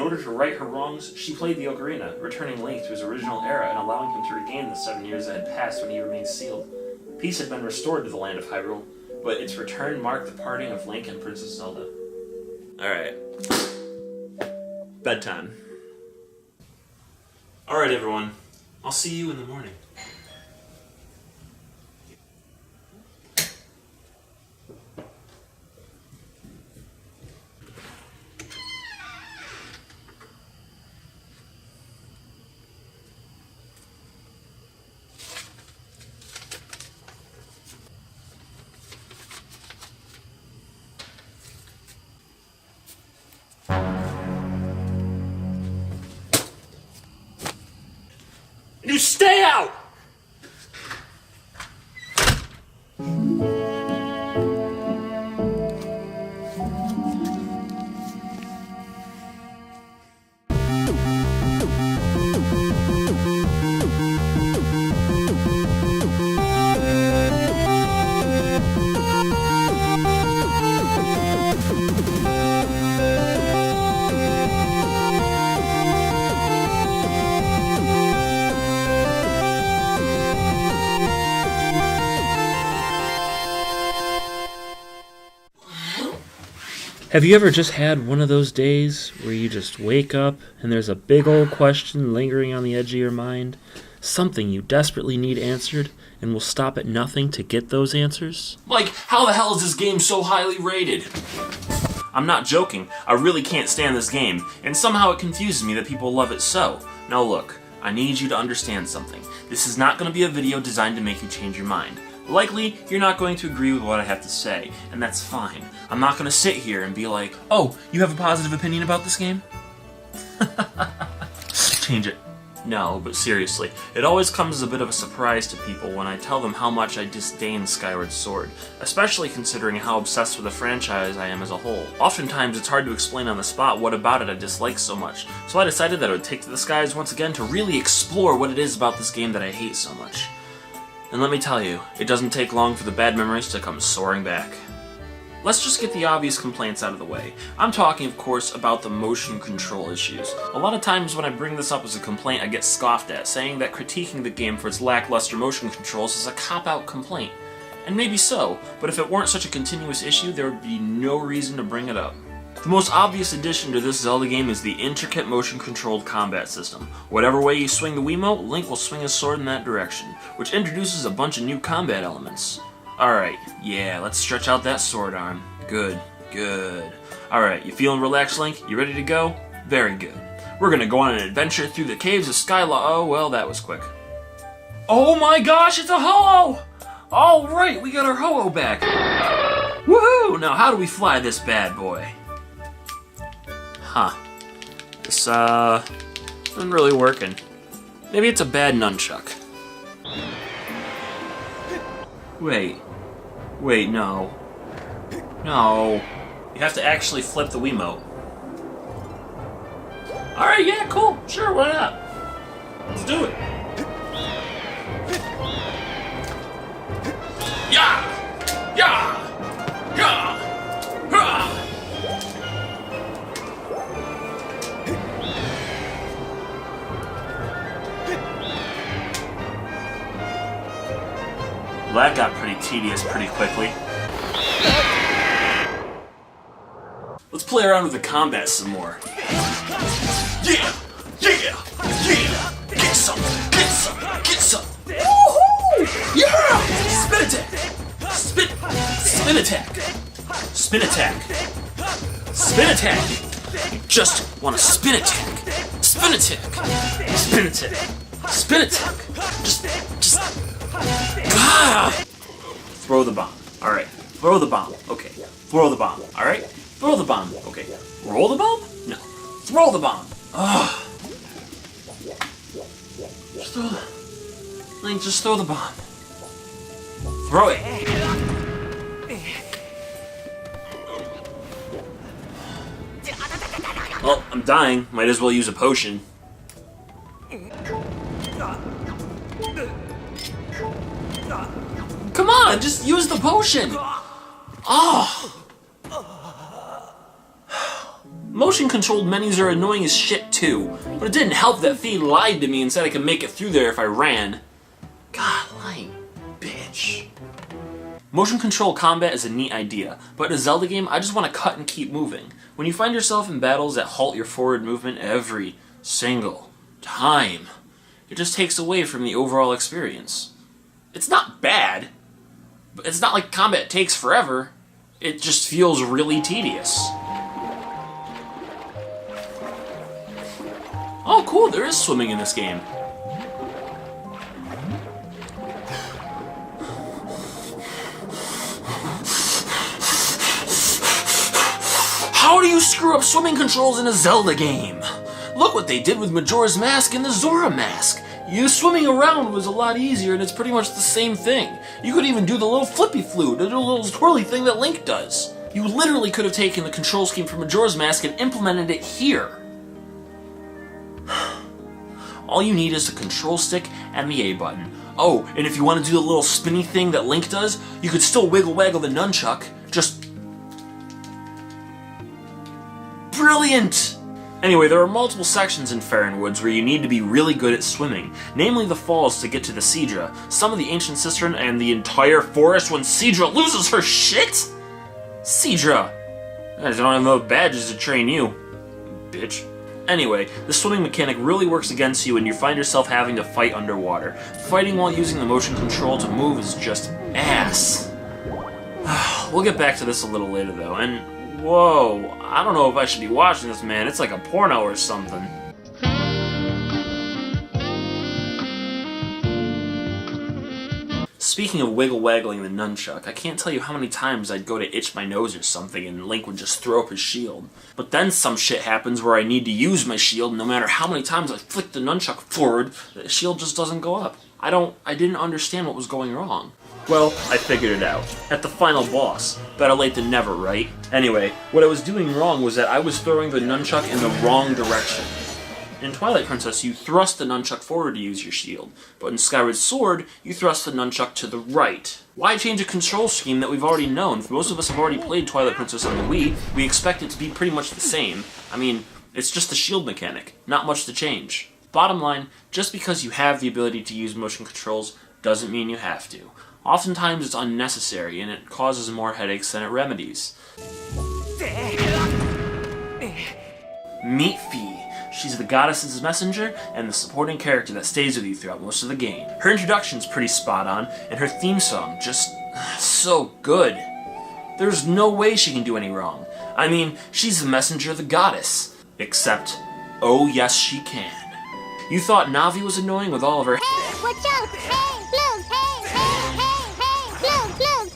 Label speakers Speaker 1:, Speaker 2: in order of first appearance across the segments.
Speaker 1: order to right her wrongs, she played the ocarina, returning Link to his original era and allowing him to regain the 7 years that had passed when he remained sealed. Peace had been restored to the land of Hyrule, but its return marked the parting of Link and Princess Zelda. Alright. Bedtime. Alright everyone, I'll see you in the morning. You stay out!
Speaker 2: Have you ever just had one of those days where you just wake up and there's a big old question lingering on the edge of your mind? Something you desperately need answered and will stop at nothing to get those answers?
Speaker 1: Like, how the hell is this game so highly rated? I'm not joking, I really can't stand this game, and somehow it confuses me that people love it so. Now look, I need you to understand something. This is not going to be a video designed to make you change your mind. Likely, you're not going to agree with what I have to say, and that's fine. I'm not going to sit here and be like, oh, you have a positive opinion about this game? Change it. No, but seriously, it always comes as a bit of a surprise to people when I tell them how much I disdain Skyward Sword, especially considering how obsessed with the franchise I am as a whole. Oftentimes, it's hard to explain on the spot what about it I dislike so much, so I decided that I would take to the skies once again to really explore what it is about this game that I hate so much. And let me tell you, it doesn't take long for the bad memories to come soaring back. Let's just get the obvious complaints out of the way. I'm talking, of course, about the motion control issues. A lot of times when I bring this up as a complaint, I get scoffed at, saying that critiquing the game for its lackluster motion controls is a cop-out complaint. And maybe so, but if it weren't such a continuous issue, there would be no reason to bring it up. The most obvious addition to this Zelda game is the intricate motion-controlled combat system. Whatever way you swing the Wiimote, Link will swing his sword in that direction, which introduces a bunch of new combat elements. Alright, yeah, let's stretch out that sword arm. Good, good. Alright, you feeling relaxed, Link? You ready to go? Very good. We're gonna go on an adventure through the caves of Skyward. Oh, well, that was quick. Oh my gosh, it's a Ho-Oh! Alright, we got our Ho-Oh back. Woohoo! Now, how do we fly this bad boy? Huh. This, isn't really working. Maybe it's a bad nunchuck. Wait, no. No. You have to actually flip the Wiimote. Alright, yeah, cool. Sure, why not? Let's do it. Yeah! Yeah! Yeah! Yeah! Well, that got pretty tedious pretty quickly. Let's play around with the combat some more. Yeah! Yeah! Yeah! Get some! Get some! Get some! Woohoo! Yeah! Spin attack! Spin attack! Spin attack! Spin attack! Just want to spin attack! Spin attack! Spin attack! Spin attack! Just... Ah! Throw the bomb. Alright. Throw the bomb. Okay. Throw the bomb. Alright? Throw the bomb. Okay. Roll the bomb? No. Throw the bomb. Ugh. Just throw the... Link, just throw the bomb. Throw it. Well, I'm dying. Might as well use a potion. Come on, just use the potion! Oh! Motion-controlled menus are annoying as shit too, but it didn't help that Fee lied to me and said I could make it through there if I ran. God, lying bitch. Motion control combat is a neat idea, but in a Zelda game, I just want to cut and keep moving. When you find yourself in battles that halt your forward movement every single time, it just takes away from the overall experience. It's not bad, but it's not like combat takes forever. It just feels really tedious. Oh cool, there is swimming in this game. How do you screw up swimming controls in a Zelda game? Look what they did with Majora's Mask and the Zora Mask. Swimming around was a lot easier and it's pretty much the same thing. You could even do the little flippy flute, the little twirly thing that Link does. You literally could have taken the control scheme from Majora's Mask and implemented it here. All you need is the control stick and the A button. Oh, and if you want to do the little spinny thing that Link does, you could still wiggle-waggle the nunchuck, just... brilliant! Anyway, there are multiple sections in Faron Woods where you need to be really good at swimming, namely the falls to get to the Seadra, some of the ancient cistern, and the entire forest when Seadra loses her shit? Seadra! I don't have enough badges to train you, bitch. Anyway, the swimming mechanic really works against you when you find yourself having to fight underwater. Fighting while using the motion control to move is just ass. We'll get back to this a little later though, and whoa, I don't know if I should be watching this, man. It's like a porno or something. Speaking of wiggle-waggling the nunchuck, I can't tell you how many times I'd go to itch my nose or something and Link would just throw up his shield. But then some shit happens where I need to use my shield, and no matter how many times I flick the nunchuck forward, the shield just doesn't go up. I didn't understand what was going wrong. Well, I figured it out. At the final boss. Better late than never, right? Anyway, what I was doing wrong was that I was throwing the nunchuck in the wrong direction. In Twilight Princess, you thrust the nunchuck forward to use your shield, but in Skyward Sword, you thrust the nunchuck to the right. Why change a control scheme that we've already known? Most of us have already played Twilight Princess on the Wii. We expect it to be pretty much the same. I mean, it's just the shield mechanic. Not much to change. Bottom line, just because you have the ability to use motion controls doesn't mean you have to. Oftentimes it's unnecessary, and it causes more headaches than it remedies. Meet Fee. She's the goddess's messenger and the supporting character that stays with you throughout most of the game. Her introduction's pretty spot on, and her theme song just so good. There's no way she can do any wrong. I mean, she's the messenger of the goddess. Except, oh yes she can. You thought Navi was annoying with all of her
Speaker 3: Hey, watch out! Hey, look! Hey, look!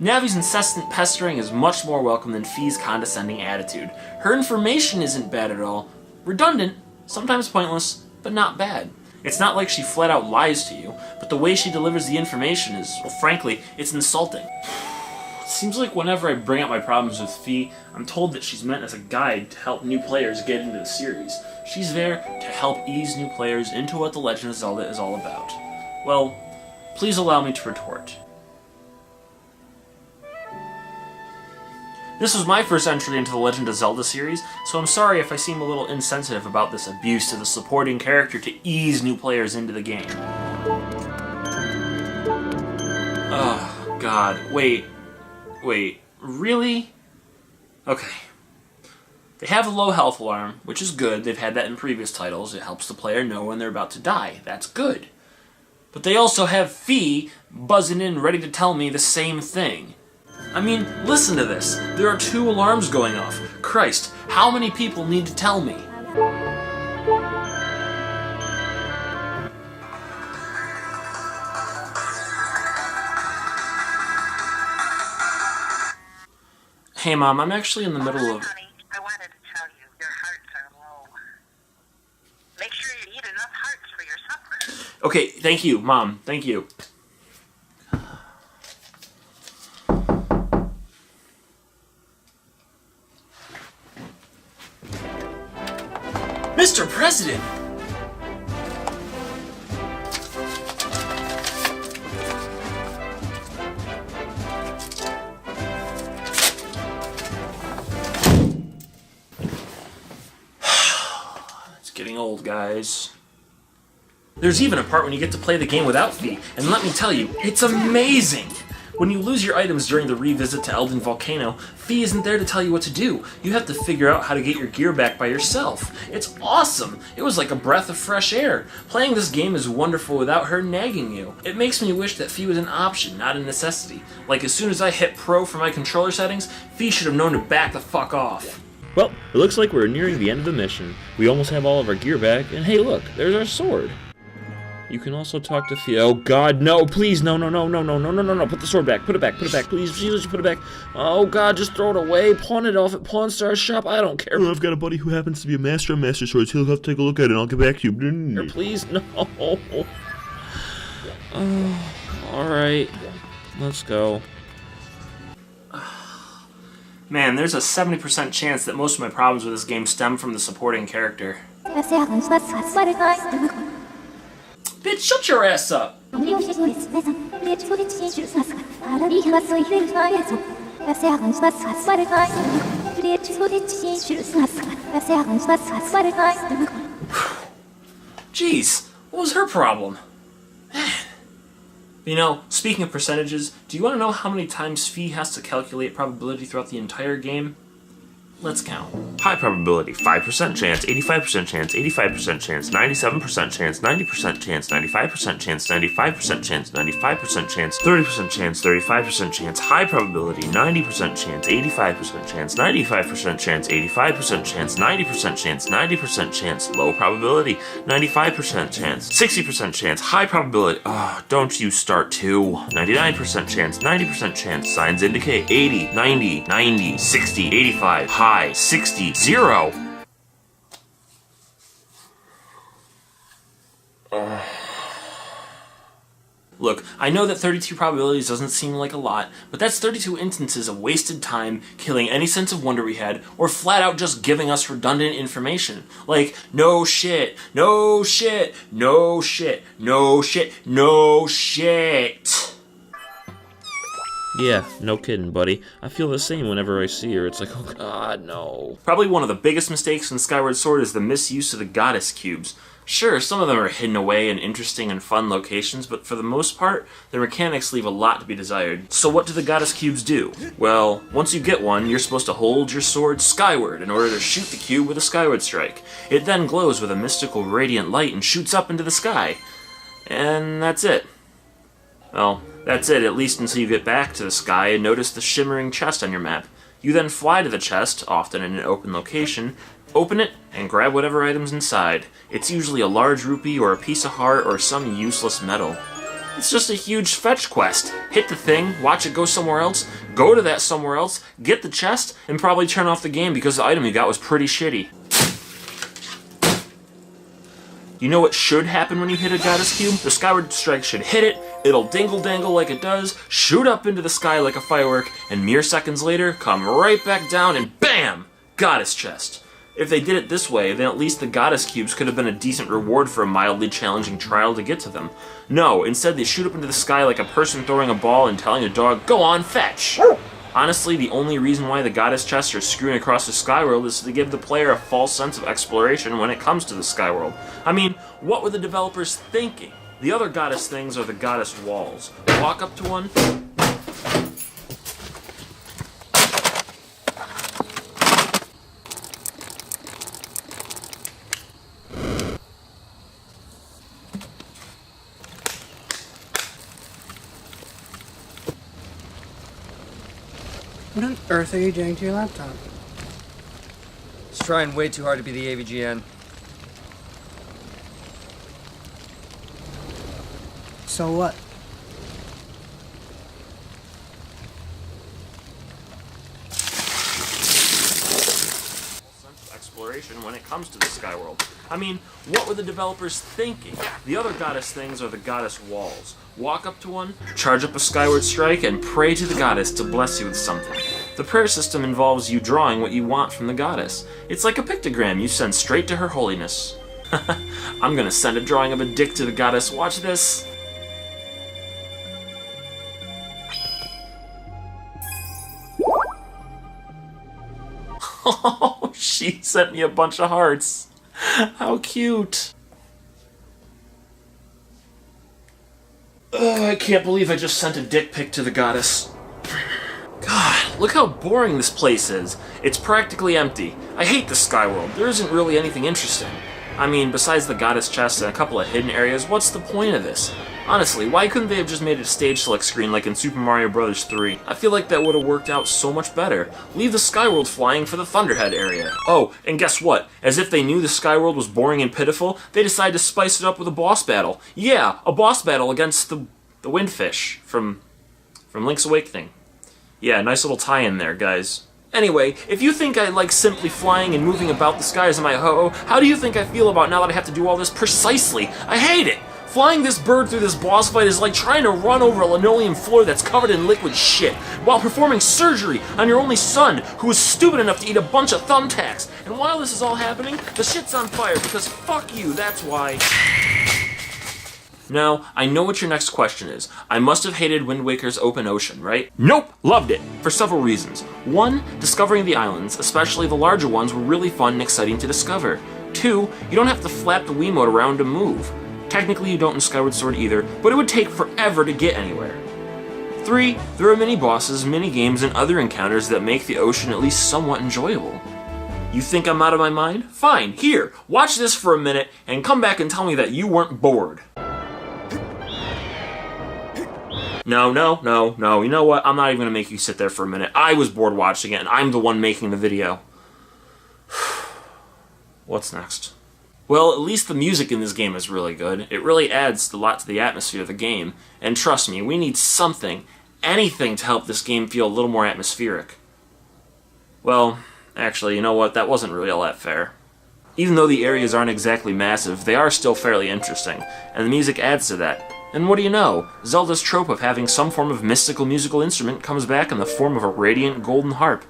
Speaker 1: Navi's incessant pestering is much more welcome than Fee's condescending attitude. Her information isn't bad at all. Redundant, sometimes pointless, but not bad. It's not like she flat out lies to you, but the way she delivers the information is, well, frankly, it's insulting. It seems like whenever I bring up my problems with Fee, I'm told that she's meant as a guide to help new players get into the series. She's there to help ease new players into what The Legend of Zelda is all about. Well, please allow me to retort. This was my first entry into the Legend of Zelda series, so I'm sorry if I seem a little insensitive about this abuse to the supporting character to ease new players into the game. Oh, God. Wait, really? Okay. They have a low health alarm, which is good. They've had that in previous titles. It helps the player know when they're about to die. That's good. But they also have Fee buzzing in ready to tell me the same thing. I mean, listen to this. There are 2 alarms going off. Christ, how many people need to tell me? Hey, Mom, I'm actually in the middle of...
Speaker 4: Honey, I wanted to tell you, your hearts are low. Make sure you eat enough hearts for your supper.
Speaker 1: Okay, thank you, Mom. Thank you. Mr. President! getting old, guys. There's even a part when you get to play the game without Fee, and let me tell you, it's amazing! When you lose your items during the revisit to Elden Volcano, Fee isn't there to tell you what to do. You have to figure out how to get your gear back by yourself. It's awesome! It was like a breath of fresh air. Playing this game is wonderful without her nagging you. It makes me wish that Fee was an option, not a necessity. Like as soon as I hit Pro for my controller settings, Fee should have known to back the fuck off.
Speaker 2: Well, it looks like we're nearing the end of the mission. We almost have all of our gear back, and hey look, there's our sword. You can also talk to Fee. Oh god, no, please, no, put the sword back, put it back, please, Jesus, put it back. Oh god, just throw it away, pawn it off at Pawn Star's shop, I don't care.
Speaker 5: I've got a buddy who happens to be a master of master swords, he'll have to take a look at it and I'll get back to you.
Speaker 2: Here, please, no. Alright, let's go.
Speaker 1: Man, there's a 70% chance that most of my problems with this game stem from the supporting character. Bitch, shut your ass up! Jeez, what was her problem? Man. You know, speaking of percentages, do you want to know how many times Fee has to calculate probability throughout the entire game? Let's count.
Speaker 5: High probability, 5% chance, 85% chance, 85% chance, 97% chance, 90% chance, 95% chance, 95% chance, 95% chance, 30% chance, 35% chance, high probability, 90% chance, 85% chance, 95% chance, 85% chance, 90% chance, 90% chance, low probability, 95% chance, 60% chance, high probability, don't you start too, 99% chance, 90% chance, signs indicate, 80, 90, 90, 60, 85, high, 60, 0.
Speaker 1: Look, I know that 32 probabilities doesn't seem like a lot, but that's 32 instances of wasted time, killing any sense of wonder we had, or flat out just giving us redundant information. Like, no shit, no shit, no shit, no shit, no shit.
Speaker 2: Yeah, no kidding, buddy. I feel the same whenever I see her. It's like, oh god, no.
Speaker 1: Probably one of the biggest mistakes in Skyward Sword is the misuse of the goddess cubes. Sure, some of them are hidden away in interesting and fun locations, but for the most part, their mechanics leave a lot to be desired. So what do the goddess cubes do? Well, once you get one, you're supposed to hold your sword skyward in order to shoot the cube with a skyward strike. It then glows with a mystical radiant light and shoots up into the sky. And that's it. Well, that's it, at least until you get back to the sky and notice the shimmering chest on your map. You then fly to the chest, often in an open location, open it, and grab whatever item's inside. It's usually a large rupee or a piece of heart or some useless metal. It's just a huge fetch quest. Hit the thing, watch it go somewhere else, go to that somewhere else, get the chest, and probably turn off the game because the item you got was pretty shitty. You know what should happen when you hit a goddess cube? The skyward strike should hit it, it'll dingle-dangle like it does, shoot up into the sky like a firework, and mere seconds later, come right back down and BAM! Goddess chest. If they did it this way, then at least the goddess cubes could have been a decent reward for a mildly challenging trial to get to them. No, instead they shoot up into the sky like a person throwing a ball and telling a dog, go on, fetch! Honestly, the only reason why the goddess chests are screwing across the Skyworld is to give the player a false sense of exploration when it comes to the Skyworld. I mean, what were the developers thinking? The other goddess things are the goddess walls. Walk up to one.
Speaker 6: What on earth are you doing to your laptop?
Speaker 7: It's trying way too hard to be the AVGN.
Speaker 6: So what?
Speaker 1: Exploration when it comes to the Skyworld. I mean, what were the developers thinking? The other goddess things are the goddess walls. Walk up to one, charge up a skyward strike, and pray to the goddess to bless you with something. The prayer system involves you drawing what you want from the goddess. It's like a pictogram you send straight to her holiness. I'm gonna send a drawing of a dick to the goddess. Watch this. Oh, she sent me a bunch of hearts. How cute. Oh, I can't believe I just sent a dick pic to the goddess. God, look how boring this place is. It's practically empty. I hate the Skyward. There isn't really anything interesting. I mean, besides the goddess chest and a couple of hidden areas, what's the point of this? Honestly, why couldn't they have just made it a stage select screen like in Super Mario Bros. 3? I feel like that would have worked out so much better. Leave the Skyward flying for the Thunderhead area. Oh, and guess what? As if they knew the Skyward was boring and pitiful, they decided to spice it up with a boss battle. Yeah, a boss battle against the Windfish from Link's Awakening. Yeah, nice little tie-in there, guys. Anyway, if you think I like simply flying and moving about the skies in my ho-oh, how do you think I feel about now that I have to do all this precisely? I hate it! Flying this bird through this boss fight is like trying to run over a linoleum floor that's covered in liquid shit, while performing surgery on your only son, who is stupid enough to eat a bunch of thumbtacks. And while this is all happening, the shit's on fire, because fuck you, that's why. Now, I know what your next question is. I must have hated Wind Waker's open ocean, right? Nope! Loved it! For several reasons. One, discovering the islands, especially the larger ones, were really fun and exciting to discover. Two, you don't have to flap the Wiimote around to move. Technically you don't in Skyward Sword either, but it would take forever to get anywhere. 3, there are mini-bosses, mini-games, and other encounters that make the ocean at least somewhat enjoyable. You think I'm out of my mind? Fine, here, watch this for a minute, and come back and tell me that you weren't bored. No, you know what? I'm not even gonna make you sit there for a minute. I was bored watching it, and I'm the one making the video. What's next? Well, at least the music in this game is really good. It really adds a lot to the atmosphere of the game. And trust me, we need something, anything to help this game feel a little more atmospheric. Well, actually, you know what? That wasn't really all that fair. Even though the areas aren't exactly massive, they are still fairly interesting, and the music adds to that. And what do you know? Zelda's trope of having some form of mystical musical instrument comes back in the form of a radiant golden harp.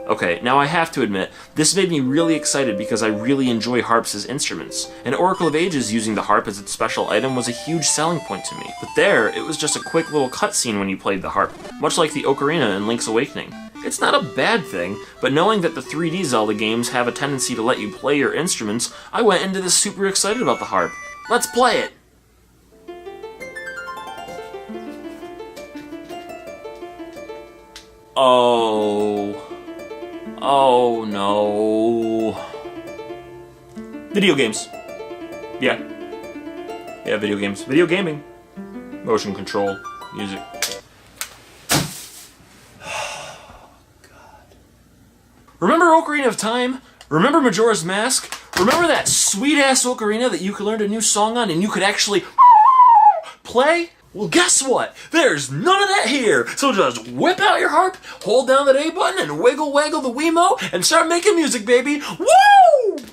Speaker 1: Okay, now I have to admit, this made me really excited because I really enjoy harps as instruments, and Oracle of Ages using the harp as its special item was a huge selling point to me. But there, it was just a quick little cutscene when you played the harp, much like the ocarina in Link's Awakening. It's not a bad thing, but knowing that the 3D Zelda games have a tendency to let you play your instruments, I went into this super excited about the harp. Let's play it! Oh no. Video games. Yeah, video games. Video gaming. Motion control. Music. Remember Ocarina of Time? Remember Majora's Mask? Remember that sweet-ass ocarina that you could learn a new song on and you could actually play? Well, guess what? There's none of that here! So just whip out your harp, hold down that A button, and wiggle-waggle the Wiimote, and start making music, baby! Woo!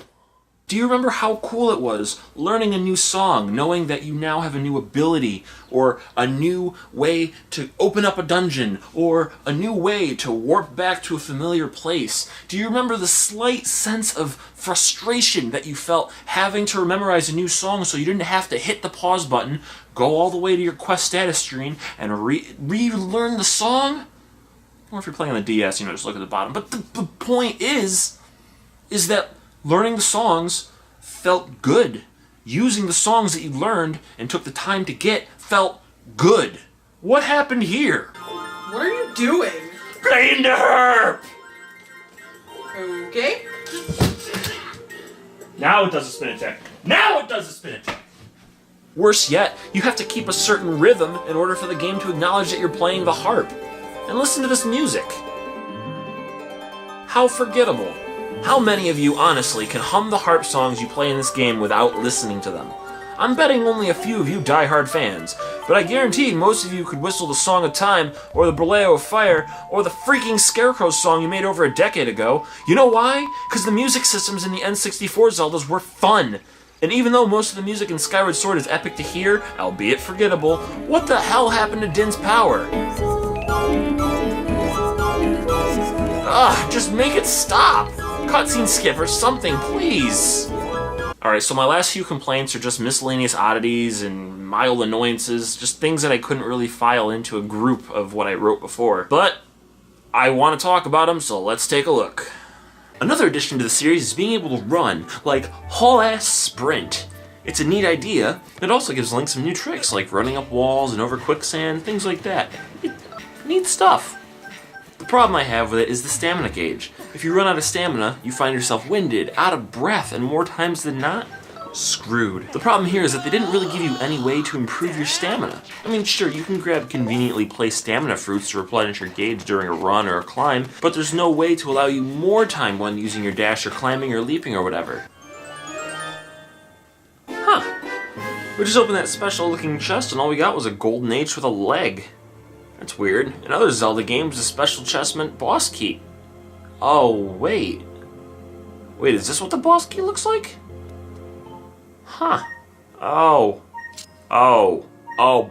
Speaker 1: Do you remember how cool it was learning a new song, knowing that you now have a new ability, or a new way to open up a dungeon, or a new way to warp back to a familiar place? Do you remember the slight sense of frustration that you felt having to memorize a new song so you didn't have to hit the pause button, go all the way to your quest status screen, and relearn the song? Or if you're playing on the DS, just look at the bottom. But the point is that learning the songs felt good. Using the songs that you learned and took the time to get felt good. What happened here?
Speaker 6: What are you doing?
Speaker 1: Playing the harp!
Speaker 6: Okay.
Speaker 1: Now it does a spin attack. Now it does a spin attack! Worse yet, you have to keep a certain rhythm in order for the game to acknowledge that you're playing the harp. And listen to this music. How forgettable. How many of you, honestly, can hum the harp songs you play in this game without listening to them? I'm betting only a few of you die-hard fans, but I guarantee most of you could whistle the Song of Time, or the Bruleo of Fire, or the freaking Scarecrow song you made over a decade ago. You know why? Because the music systems in the N64 Zeldas were fun. And even though most of the music in Skyward Sword is epic to hear, albeit forgettable, what the hell happened to Din's power? Ugh, just make it stop! Cutscene skip or something, please! Alright, so my last few complaints are just miscellaneous oddities and mild annoyances, just things that I couldn't really file into a group of what I wrote before. But I want to talk about them, so let's take a look. Another addition to the series is being able to run, like haul-ass sprint. It's a neat idea. It also gives Link some new tricks, like running up walls and over quicksand, things like that. Neat stuff. The problem I have with it is the stamina gauge. If you run out of stamina, you find yourself winded, out of breath, and more times than not, screwed. The problem here is that they didn't really give you any way to improve your stamina. I mean, sure, you can grab conveniently placed stamina fruits to replenish your gauge during a run or a climb, but there's no way to allow you more time when using your dash or climbing or leaping or whatever. We just opened that special looking chest and all we got was a golden H with a leg. That's weird. In other Zelda games, the special chest meant boss key. Oh, wait. Wait, is this what the boss key looks like? Huh. Oh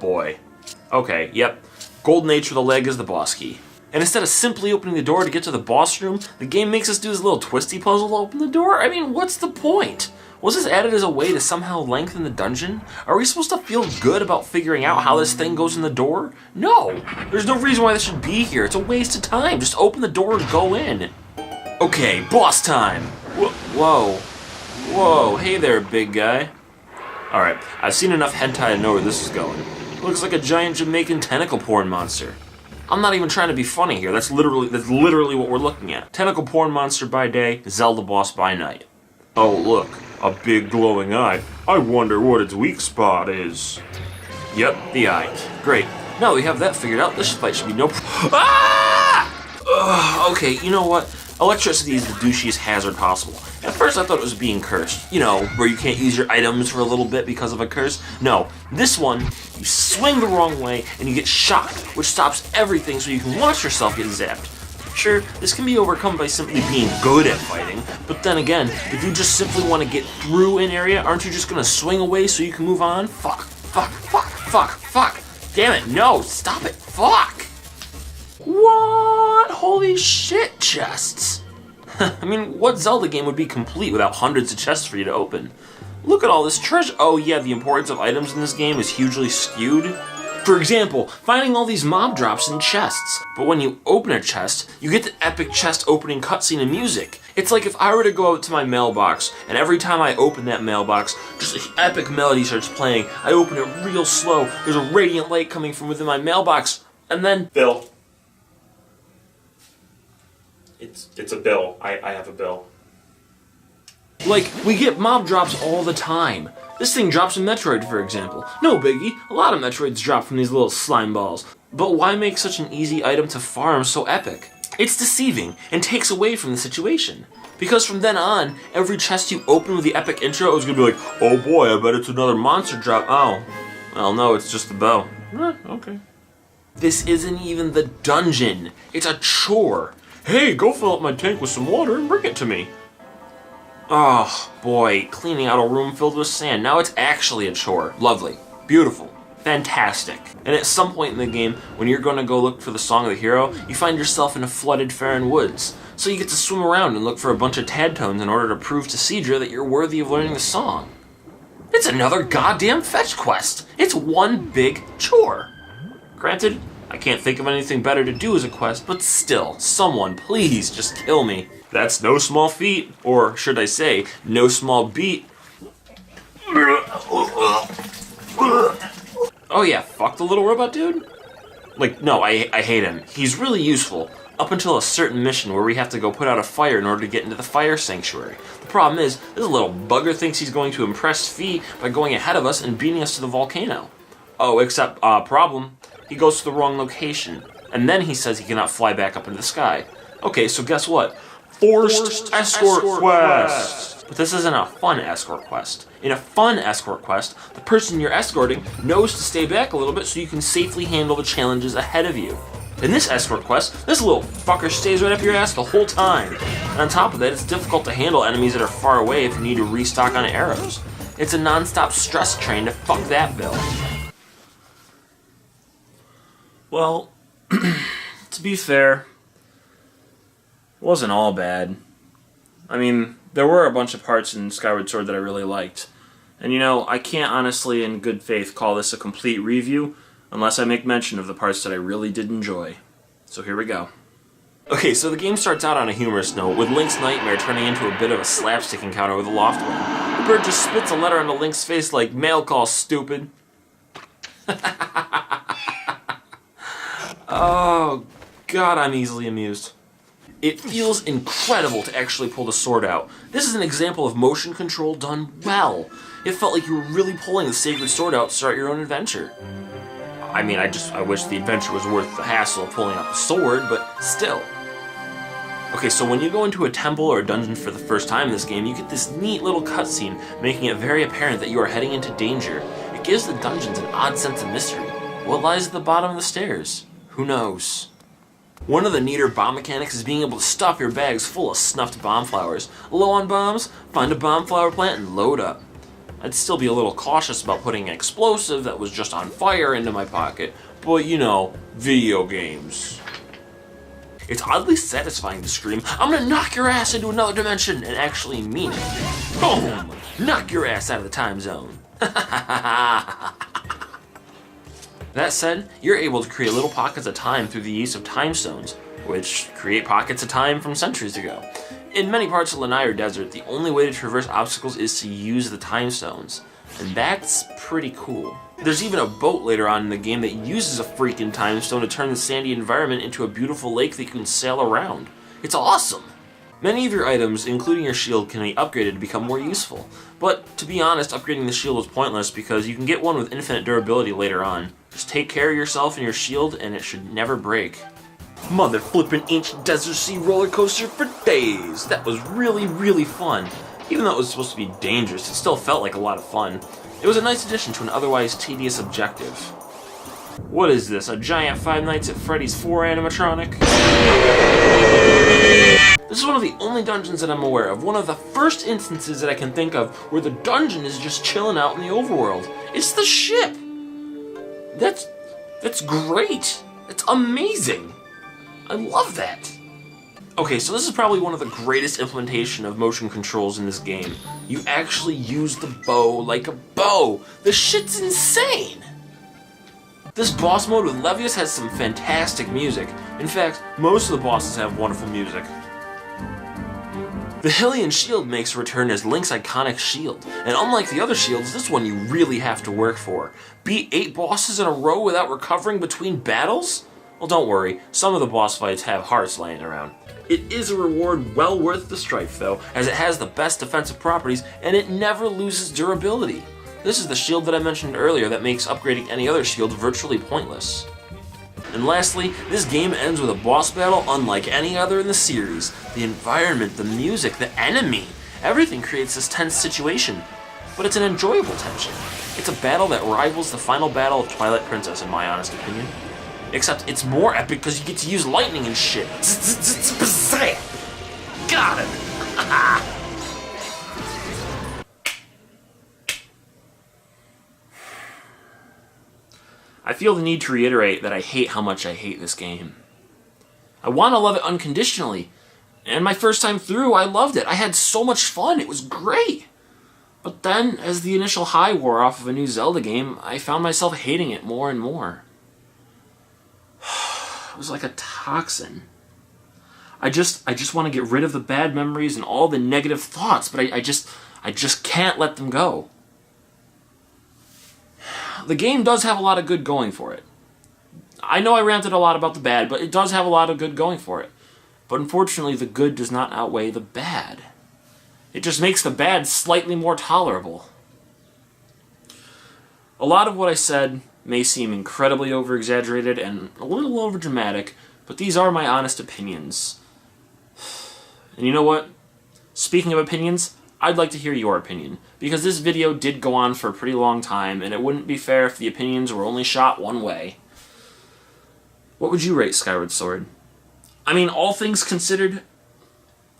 Speaker 1: boy. Okay, yep. Golden H with a leg is the boss key. And instead of simply opening the door to get to the boss room, the game makes us do this little twisty puzzle to open the door? I mean, what's the point? Was this added as a way to somehow lengthen the dungeon? Are we supposed to feel good about figuring out how this thing goes in the door? No! There's no reason why this should be here. It's a waste of time. Just open the door and go in. Okay, boss time! Whoa. Whoa, hey there, big guy. Alright, I've seen enough hentai to know where this is going. It looks like a giant Jamaican tentacle porn monster. I'm not even trying to be funny here. That's literally what we're looking at. Tentacle porn monster by day, Zelda boss by night. Oh, look. A big glowing eye. I wonder what its weak spot is. Yep, the eye. Great. Now that we have that figured out, this fight should be no Ah! Ugh, okay, you know what? Electricity is the douchiest hazard possible. At first I thought it was being cursed. You know, where you can't use your items for a little bit because of a curse. No, this one, you swing the wrong way and you get shocked, which stops everything so you can watch yourself get zapped. Sure, this can be overcome by simply being good at fighting, but then again, if you just simply want to get through an area, aren't you just gonna swing away so you can move on? Fuck. Damn it, no, stop it, fuck! What? Holy shit, chests! I mean, what Zelda game would be complete without hundreds of chests for you to open? Look at all this treasure. Oh yeah, the importance of items in this game is hugely skewed. For example, finding all these mob drops in chests. But when you open a chest, you get the epic chest opening cutscene and music. It's like if I were to go out to my mailbox, and every time I open that mailbox, just an epic melody starts playing. I open it real slow, there's a radiant light coming from within my mailbox, and then... Bill. It's a bill. I have a bill. Like, we get mob drops all the time. This thing drops in Metroid, for example. No biggie, a lot of Metroids drop from these little slime balls. But why make such an easy item to farm so epic? It's deceiving, and takes away from the situation. Because from then on, every chest you open with the epic intro is gonna be like, oh boy, I bet it's another monster drop. Oh, well no, it's just the bow. Okay. This isn't even the dungeon. It's a chore. Hey, go fill up my tank with some water and bring it to me. Oh, boy, cleaning out a room filled with sand. Now it's actually a chore. Lovely. Beautiful. Fantastic. And at some point in the game, when you're going to go look for the Song of the Hero, you find yourself in a flooded Faron Woods. So you get to swim around and look for a bunch of Tadtones in order to prove to Cedra that you're worthy of learning the song. It's another goddamn fetch quest. It's one big chore. Granted, I can't think of anything better to do as a quest, but still, someone, please, just kill me. That's no small feat, or should I say, no small beat. Oh yeah, fuck the little robot dude? Like, no, I hate him. He's really useful, up until a certain mission where we have to go put out a fire in order to get into the fire sanctuary. The problem is, this little bugger thinks he's going to impress Fee by going ahead of us and beating us to the volcano. Oh, except, problem. He goes to the wrong location, and then he says he cannot fly back up into the sky. Okay, so guess what? Forced escort quest! But this isn't a fun escort quest. In a fun escort quest, the person you're escorting knows to stay back a little bit so you can safely handle the challenges ahead of you. In this escort quest, this little fucker stays right up your ass the whole time. And on top of that, it's difficult to handle enemies that are far away if you need to restock on arrows. It's a non-stop stress train to fuck that bill. Well, to be fair, it wasn't all bad. I mean, there were a bunch of parts in Skyward Sword that I really liked. And you know, I can't honestly in good faith call this a complete review unless I make mention of the parts that I really did enjoy. So here we go. Okay, so the game starts out on a humorous note, with Link's nightmare turning into a bit of a slapstick encounter with a loft wing. The bird just spits a letter onto Link's face like, mail call, stupid. Oh, God, I'm easily amused. It feels incredible to actually pull the sword out. This is an example of motion control done well. It felt like you were really pulling the sacred sword out to start your own adventure. I mean, I wish the adventure was worth the hassle of pulling out the sword, but still. Okay, so when you go into a temple or a dungeon for the first time in this game, you get this neat little cutscene making it very apparent that you are heading into danger. It gives the dungeons an odd sense of mystery. What lies at the bottom of the stairs? Who knows? One of the neater bomb mechanics is being able to stuff your bags full of snuffed bomb flowers. Low on bombs? Find a bomb flower plant and load up. I'd still be a little cautious about putting an explosive that was just on fire into my pocket, but you know, video games. It's oddly satisfying to scream, I'm gonna knock your ass into another dimension, and actually mean it. Boom! Knock your ass out of the time zone. That said, you're able to create little pockets of time through the use of time stones, which create pockets of time from centuries ago. In many parts of Lanayru Desert, the only way to traverse obstacles is to use the time stones, and that's pretty cool. There's even a boat later on in the game that uses a freaking time stone to turn the sandy environment into a beautiful lake that you can sail around. It's awesome! Many of your items, including your shield, can be upgraded to become more useful. But, to be honest, upgrading the shield was pointless because you can get one with infinite durability later on. Just take care of yourself and your shield and it should never break. Mother flippin' ancient desert sea roller coaster for days! That was really, really fun. Even though it was supposed to be dangerous, it still felt like a lot of fun. It was a nice addition to an otherwise tedious objective. What is this, a giant Five Nights at Freddy's 4 animatronic? This is one of the only dungeons that I'm aware of, one of the first instances that I can think of where the dungeon is just chilling out in the overworld. It's the ship! That's great! It's amazing! I love that! Okay, so this is probably one of the greatest implementation of motion controls in this game. You actually use the bow like a bow! The shit's insane! This boss mode with Levius has some fantastic music. In fact, most of the bosses have wonderful music. The Hylian shield makes a return as Link's iconic shield, and unlike the other shields, this one you really have to work for. Beat 8 bosses in a row without recovering between battles? Well, don't worry, some of the boss fights have hearts laying around. It is a reward well worth the strife though, as it has the best defensive properties, and it never loses durability. This is the shield that I mentioned earlier that makes upgrading any other shield virtually pointless. And lastly, this game ends with a boss battle unlike any other in the series. The environment, the music, the enemy, everything creates this tense situation. But it's an enjoyable tension. It's a battle that rivals the final battle of Twilight Princess in my honest opinion. Except it's more epic because you get to use lightning and shit. Got it! I feel the need to reiterate that I hate how much I hate this game. I want to love it unconditionally, and my first time through, I loved it. I had so much fun, it was great. But then, as the initial high wore off of a new Zelda game, I found myself hating it more and more. It was like a toxin. I just want to get rid of the bad memories and all the negative thoughts, but I just can't let them go. The game does have a lot of good going for it. I know I ranted a lot about the bad, but it does have a lot of good going for it. But unfortunately, the good does not outweigh the bad. It just makes the bad slightly more tolerable. A lot of what I said may seem incredibly over-exaggerated and a little over-dramatic, but these are my honest opinions. And you know what? Speaking of opinions, I'd like to hear your opinion, because this video did go on for a pretty long time, and it wouldn't be fair if the opinions were only shot one way. What would you rate Skyward Sword? I mean, all things considered,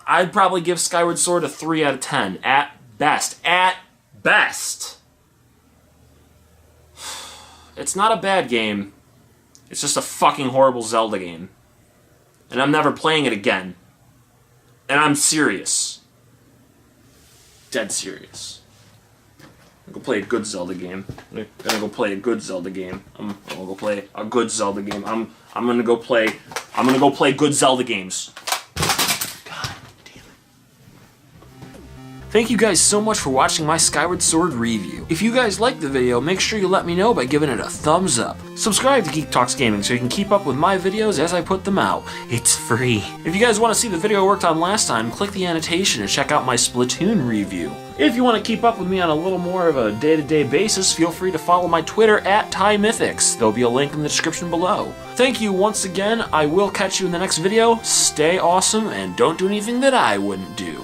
Speaker 1: I'd probably give Skyward Sword a 3 out of 10, at best. At best! It's not a bad game, it's just a fucking horrible Zelda game. And I'm never playing it again. And I'm serious. Dead serious. I'm gonna go play a good Zelda game. I'm gonna go play a good Zelda game. I'm gonna go play a good Zelda game. I'm gonna go play I'm gonna go play good Zelda games. Thank you guys so much for watching my Skyward Sword review. If you guys liked the video, make sure you let me know by giving it a thumbs up. Subscribe to Geek Talks Gaming so you can keep up with my videos as I put them out. It's free. If you guys want to see the video I worked on last time, click the annotation and check out my Splatoon review. If you want to keep up with me on a little more of a day-to-day basis, feel free to follow my Twitter at Taimythix. There'll be a link in the description below. Thank you once again. I will catch you in the next video. Stay awesome and don't do anything that I wouldn't do.